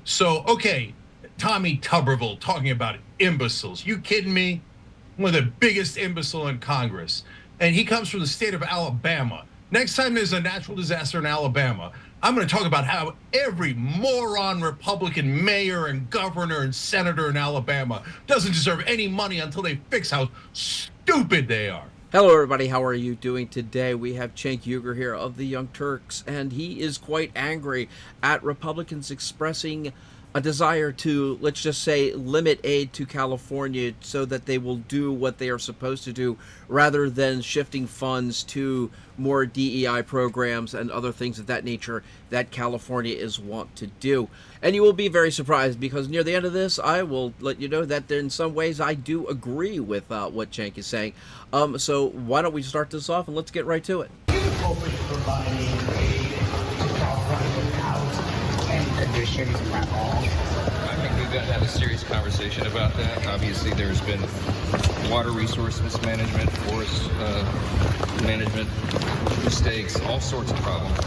So, okay, Tommy Tuberville talking about imbeciles. You kidding me? One of the biggest imbecile in Congress. And he comes from the state of Alabama. Next time there's a natural disaster in Alabama, I'm going to talk about how every moron Republican mayor and governor and senator in Alabama doesn't deserve any money until they fix how stupid they are. Hello everybody, how are you doing today? We have Cenk Uygur here of the Young Turks, and he is quite angry at Republicans expressing a desire to, let's just say, limit aid to California so that they will do what they are supposed to do rather than shifting funds to more DEI programs and other things of that nature that California is wont to do. And you will be very surprised because near the end of this, I will let you know that in some ways I do agree with what Cenk is saying. So why don't we start this off and let's get right to it. Open providing aid to California without any conditions at all. I think we've got to have a serious conversation about that. Obviously, there's been water resource mismanagement, forest management mistakes, all sorts of problems.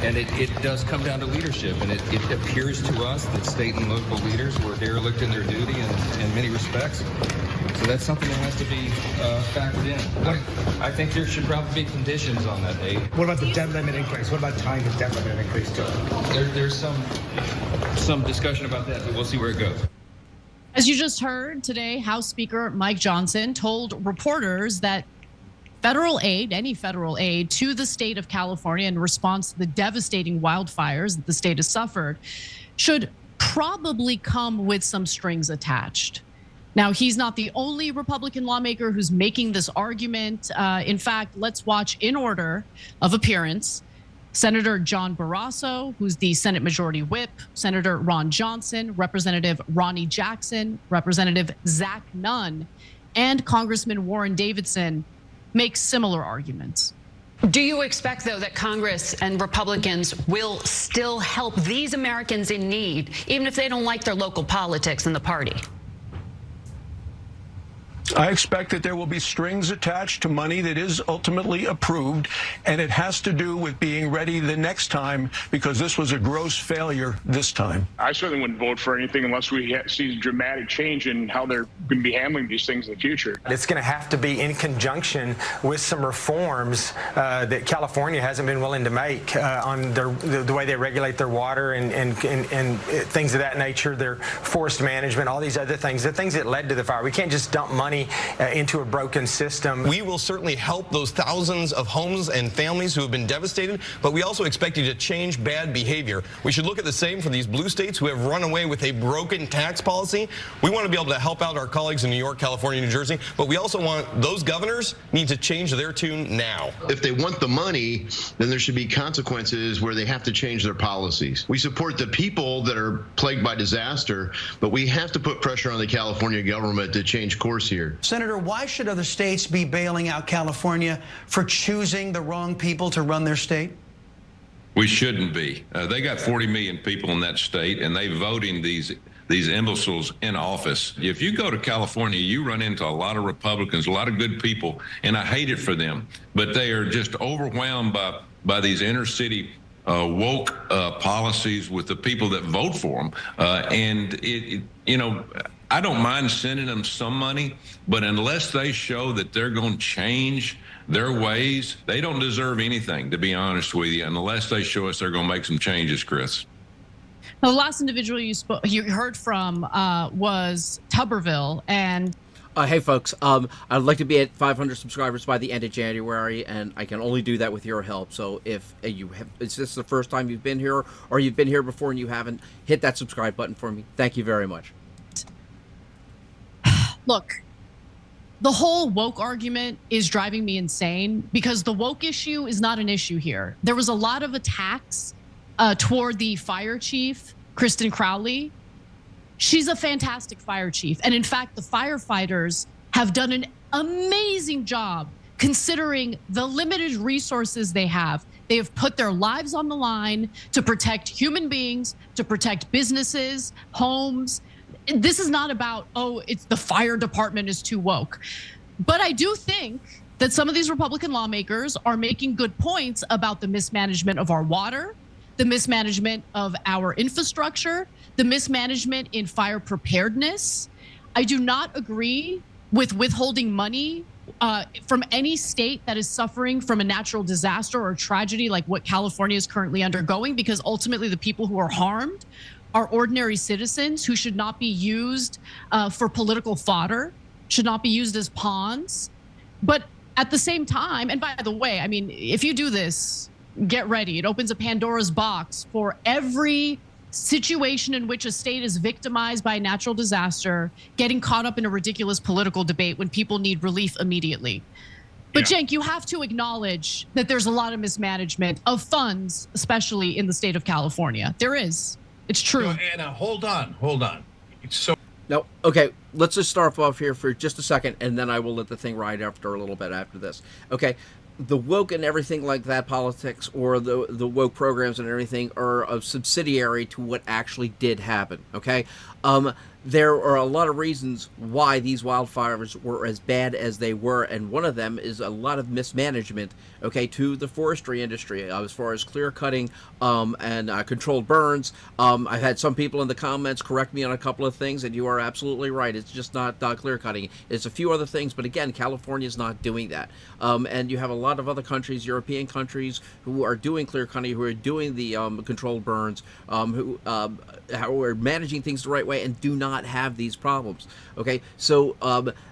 And it does come down to leadership, and it appears to us that state and local leaders were derelict in their duty in many respects. So that's something that has to be factored in. I think there should probably be conditions on that aid. What about the debt limit increase? What about tying the debt limit increase to it? There's some discussion about that, but we'll see where it goes. As you just heard today, House Speaker Mike Johnson told reporters that federal aid, any federal aid to the state of California in response to the devastating wildfires that the state has suffered should probably come with some strings attached. Now, he's not the only Republican lawmaker who's making this argument. In fact, let's watch in order of appearance. Senator John Barrasso, who's the Senate Majority Whip, Senator Ron Johnson, Representative Ronnie Jackson, Representative Zach Nunn, and Congressman Warren Davidson make similar arguments. Do you expect, though, that Congress and Republicans will still help these Americans in need, even if they don't like their local politics and the party? I expect that there will be strings attached to money that is ultimately approved, and it has to do with being ready the next time because this was a gross failure this time. I certainly wouldn't vote for anything unless we see dramatic change in how they're going to be handling these things in the future. It's going to have to be in conjunction with some reforms that California hasn't been willing to make on the way they regulate their water and things of that nature, their forest management, all these other things, the things that led to the fire. We can't just dump money into a broken system. We will certainly help those thousands of homes and families who have been devastated, but we also expect you to change bad behavior. We should look at the same for these blue states who have run away with a broken tax policy. We want to be able to help out our colleagues in New York, California, New Jersey, but we also want those governors need to change their tune now. If they want the money, then there should be consequences where they have to change their policies. We support the people that are plagued by disaster, but we have to put pressure on the California government to change course here. Senator, why should other states be bailing out California for choosing the wrong people to run their state? We shouldn't be. They got 40 million people in that state, and they voting these imbeciles in office. If you go to California, you run into a lot of Republicans, a lot of good people, and I hate it for them. But they are just overwhelmed by these inner city woke policies with the people that vote for them. I don't mind sending them some money, but unless they show that they're going to change their ways, they don't deserve anything, to be honest with you, unless they show us they're going to make some changes, Chris. The last individual you heard from was Tuberville, and hey folks, I'd like to be at 500 subscribers by the end of January, and I can only do that with your help. So if is this the first time you've been here, or you've been here before and you haven't, hit that subscribe button for me. Thank you very much. Look, the whole woke argument is driving me insane because the woke issue is not an issue here. There was a lot of attacks toward the fire chief, Kristen Crowley. She's a fantastic fire chief. And in fact, the firefighters have done an amazing job considering the limited resources they have. They have put their lives on the line to protect human beings, to protect businesses, homes. This is not about, oh, it's the fire department is too woke. But I do think that some of these Republican lawmakers are making good points about the mismanagement of our water, the mismanagement of our infrastructure, the mismanagement in fire preparedness. I do not agree with withholding money from any state that is suffering from a natural disaster or tragedy like what California is currently undergoing, because ultimately the people who are harmed are ordinary citizens who should not be used for political fodder, should not be used as pawns. But at the same time, and by the way, I mean, if you do this, get ready. It opens a Pandora's box for every situation in which a state is victimized by a natural disaster, getting caught up in a ridiculous political debate when people need relief immediately. But Cenk, you have to acknowledge that there's a lot of mismanagement of funds, especially in the state of California. There is. It's true. No, Anna, hold on. So no, okay, let's just start off here for just a second, and then I will let the thing ride after a little bit after this. Okay, the woke and everything like that, politics or the woke programs and everything are a subsidiary to what actually did happen, okay? There are a lot of reasons why these wildfires were as bad as they were, and one of them is a lot of mismanagement, okay, to the forestry industry as far as clear cutting and controlled burns. I've had some people in the comments correct me on a couple of things, and you are absolutely right. It's just not clear cutting. It's a few other things, but again, California is not doing that. And you have a lot of other countries, European countries, who are doing clear cutting, who are doing the controlled burns, who are managing things the right way and do not have these problems. Okay, so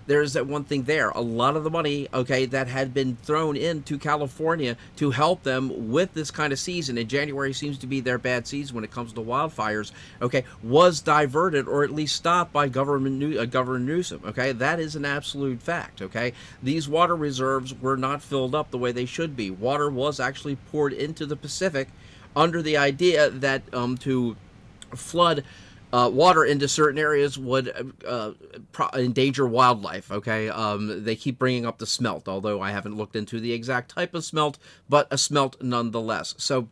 there's that one thing there. A lot of the money, okay, that had been thrown into California to help them with this kind of season, and January seems to be their bad season when it comes to wildfires, okay, was diverted or at least stopped by Governor Newsom, okay? That is an absolute fact, okay? These water reserves were not filled up the way they should be. Water was actually poured into the Pacific under the idea that to flood water into certain areas would endanger wildlife, okay? They keep bringing up the smelt, although I haven't looked into the exact type of smelt, but a smelt nonetheless. So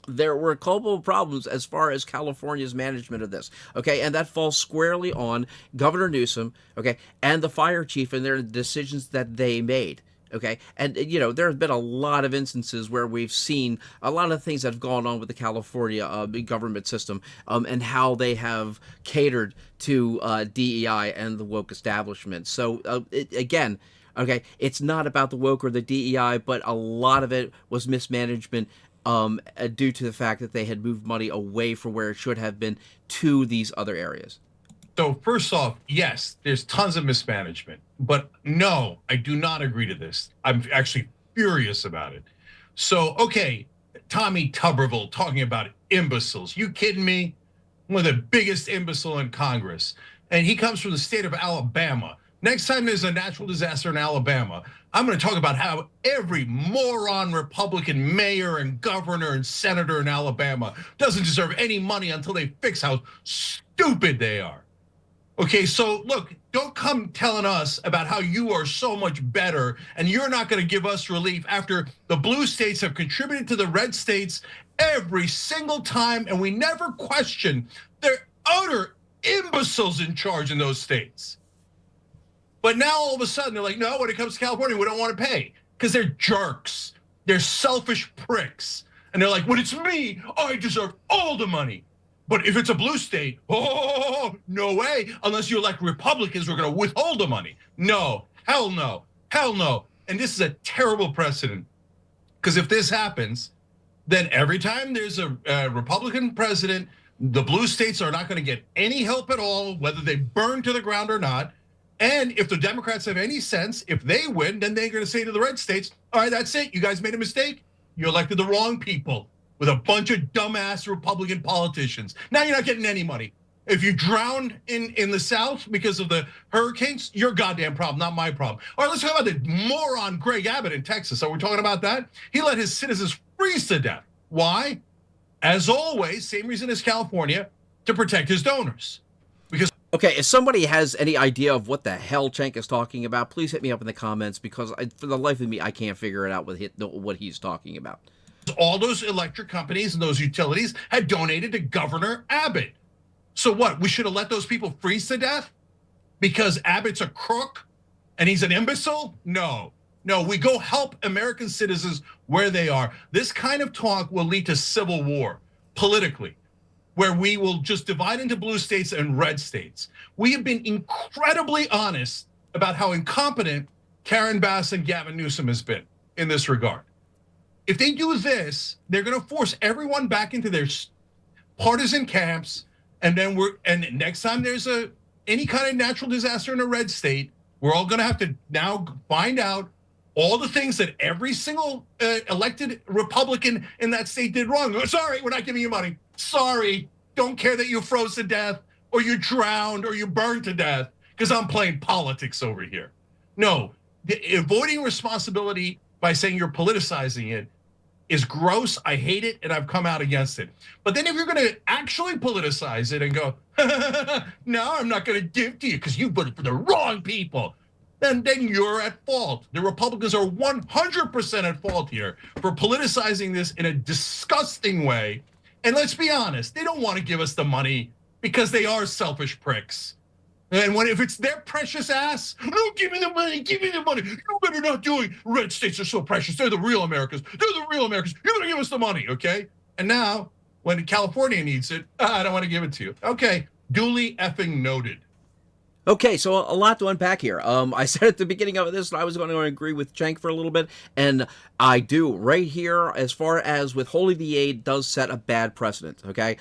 there were culpable problems as far as California's management of this, okay? And that falls squarely on Governor Newsom, okay, and the fire chief and their decisions that they made. Okay, and you know, there have been a lot of instances where we've seen a lot of things that have gone on with the California government system and how they have catered to DEI and the woke establishment. So again, okay, it's not about the woke or the DEI, but a lot of it was mismanagement due to the fact that they had moved money away from where it should have been to these other areas. So first off, yes, there's tons of mismanagement, but no, I do not agree to this. I'm actually furious about it. So, okay, Tommy Tuberville talking about imbeciles. You kidding me? One of the biggest imbecile in Congress. And he comes from the state of Alabama. Next time there's a natural disaster in Alabama, I'm gonna talk about how every moron Republican mayor and governor and senator in Alabama doesn't deserve any money until they fix how stupid they are. Okay, so look, don't come telling us about how you are so much better and you're not gonna give us relief after the blue states have contributed to the red states every single time, and we never question they're utter imbeciles in charge in those states. But now all of a sudden they're like, no, when it comes to California, we don't wanna pay, because they're jerks, they're selfish pricks. And they're like, when it's me, I deserve all the money. But if it's a blue state, oh, no way, unless you elect Republicans, we're gonna withhold the money. No, hell no, hell no. And this is a terrible precedent, because if this happens, then every time there's a Republican president, the blue states are not gonna get any help at all, whether they burn to the ground or not. And if the Democrats have any sense, if they win, then they're gonna say to the red states, all right, that's it, you guys made a mistake. You elected the wrong people with a bunch of dumbass Republican politicians. Now you're not getting any money. If you drowned in the South because of the hurricanes, your goddamn problem, not my problem. All right, let's talk about the moron Greg Abbott in Texas. Are we talking about that? He let his citizens freeze to death. Why? As always, same reason as California, to protect his donors. Because okay, if somebody has any idea of what the hell Cenk is talking about, please hit me up in the comments, because for the life of me, I can't figure it out what he's talking about. All those electric companies and those utilities had donated to Governor Abbott. So what, we should have let those people freeze to death because Abbott's a crook and he's an imbecile? No, we go help American citizens where they are. This kind of talk will lead to civil war. politically, where we will just divide into blue states and red states. We have been incredibly honest about how incompetent Karen Bass and Gavin Newsom has been in this regard. If they do this, they're going to force everyone back into their partisan camps, and then next time there's any kind of natural disaster in a red state, we're all going to have to now find out all the things that every single elected Republican in that state did wrong. Sorry, we're not giving you money. Sorry, don't care that you froze to death or you drowned or you burned to death because I'm playing politics over here. No, avoiding responsibility by saying you're politicizing it is gross. I hate it, and I've come out against it. But then if you're going to actually politicize it and go, no, I'm not going to give to you because you voted for the wrong people, then you're at fault. The Republicans are 100% at fault here for politicizing this in a disgusting way. And let's be honest, they don't want to give us the money because they are selfish pricks. And if it's their precious ass, no, give me the money, give me the money. You better not do it. Red states are so precious. They're the real Americans. They're the real Americans. You better give us the money, okay? And now, when California needs it, I don't want to give it to you. Okay, duly effing noted. Okay, so a lot to unpack here. I said at the beginning of this I was going to agree with Cenk for a little bit, and I do. Right here, as far as withholding the aid does set a bad precedent, okay?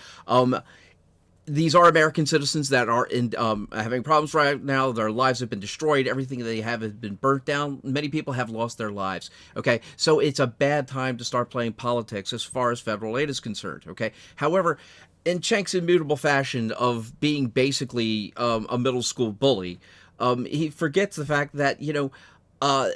These are American citizens that are having problems right now. Their lives have been destroyed. Everything they have has been burnt down. Many people have lost their lives, okay? So it's a bad time to start playing politics as far as federal aid is concerned, okay? However, in Cenk's immutable fashion of being basically a middle school bully, he forgets the fact that, the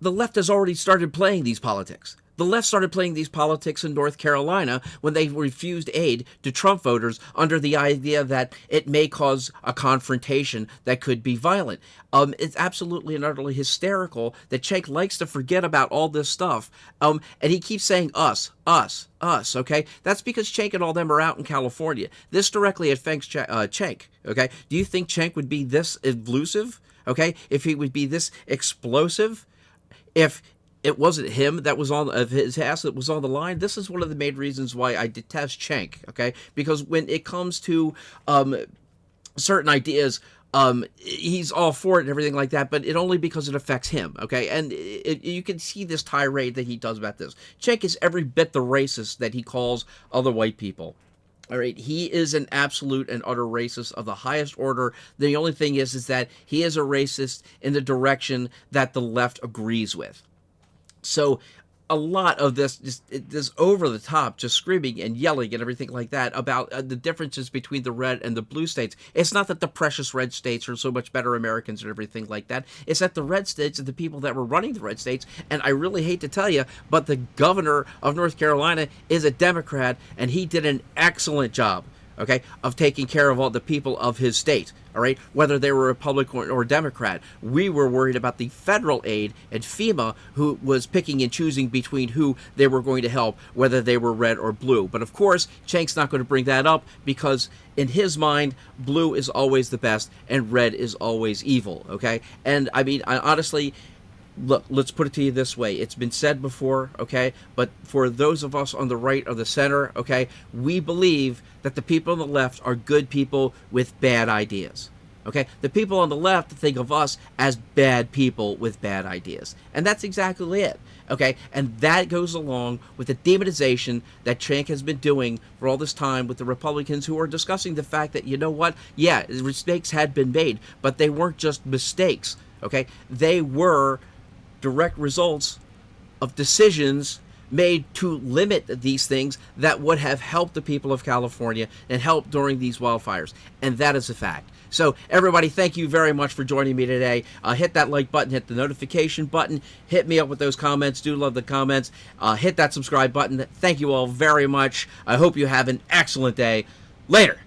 left has already started playing these politics. The left started playing these politics in North Carolina when they refused aid to Trump voters under the idea that it may cause a confrontation that could be violent. It's absolutely and utterly hysterical that Cenk likes to forget about all this stuff. And he keeps saying us, okay? That's because Cenk and all them are out in California. This directly affects Cenk, okay? Do you think Cenk would be this elusive, okay? If he would be this explosive? If it wasn't him that was his ass that was on the line. This is one of the main reasons why I detest Cenk, okay? Because when it comes to certain ideas, he's all for it and everything like that, but it only because it affects him, okay? And you can see this tirade that he does about this. Cenk is every bit the racist that he calls other white people. All right, he is an absolute and utter racist of the highest order. The only thing is that he is a racist in the direction that the left agrees with. So a lot of this over the top, just screaming and yelling and everything like that about the differences between the red and the blue states. It's not that the precious red states are so much better Americans and everything like that. It's that the red states and the people that were running the red states, and I really hate to tell you, but the governor of North Carolina is a Democrat, and he did an excellent job, okay, of taking care of all the people of his state, all right, whether they were Republican or Democrat. We were worried about the federal aid and FEMA, who was picking and choosing between who they were going to help, whether they were red or blue. But of course, Cenk's not going to bring that up because in his mind, blue is always the best and red is always evil, okay? And I mean, honestly, look, let's put it to you this way. It's been said before, okay? But for those of us on the right or the center, okay, we believe that the people on the left are good people with bad ideas, okay? The people on the left think of us as bad people with bad ideas. And that's exactly it, okay? And that goes along with the demonization that Cenk has been doing for all this time with the Republicans who are discussing the fact that, you know what, yeah, mistakes had been made, but they weren't just mistakes, okay? They were direct results of decisions made to limit these things that would have helped the people of California and helped during these wildfires. And that is a fact. So everybody, thank you very much for joining me today. Hit that like button, hit the notification button, hit me up with those comments. Do love the comments. Hit that subscribe button. Thank you all very much. I hope you have an excellent day. Later.